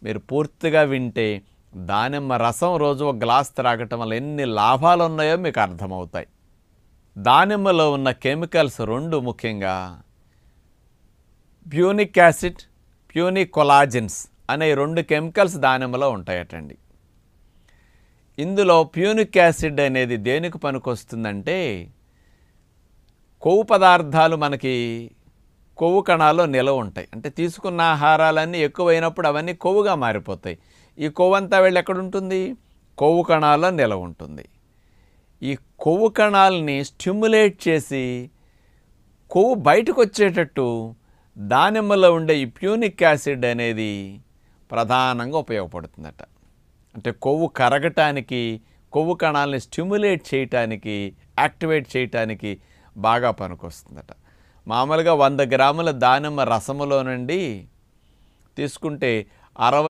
మీరు పూర్తిగా వింటే దానిమ్మ రసం రోజు ఒక గ్లాస్ త్రాగటం వల్ల ఎన్ని లాభాలు ఉన్నాయో మీకు అర్థమవుతాయి. దానిమ్మలో ఉన్న కెమికల్స్ 2 ముఖ్యంగా ప్యూనిక్ యాసిడ్, ప్యూనికొలాజిన్స్ అనే 2 కెమికల్స్ దానిమ్మలో ఉంటాయటండి. ఇందులో ప్యూనిక్ యాసిడ్ అనేది దేనికి పనికొస్తుందంటే, కొవ్వు పదార్థాలు మనకి కొవ్వు కణాల్లో నిలవ ఉంటాయి. అంటే తీసుకున్న ఆహారాలన్నీ ఎక్కువైనప్పుడు అవన్నీ కొవ్వుగా మారిపోతాయి. ఈ కొవ్వు అంతా వెళ్ళి ఎక్కడుంటుంది? కొవ్వు కణాల్లో నిలవ ఉంటుంది. ఈ కొవ్వు కణాలని స్టిమ్యులేట్ చేసి కొవ్వు బయటకు వచ్చేటట్టు దానిమ్మలో ఉండే ఈ ప్యూనిక్ యాసిడ్ అనేది ప్రధానంగా ఉపయోగపడుతుందట. అంటే కొవ్వు కరగటానికి, కొవ్వు కణాలని స్టిమ్యులేట్ చేయటానికి, యాక్టివేట్ చేయటానికి బాగా పనికొస్తుందట. మామూలుగా 100 గ్రాముల దానిమ్మ రసములో నుండి తీసుకుంటే 60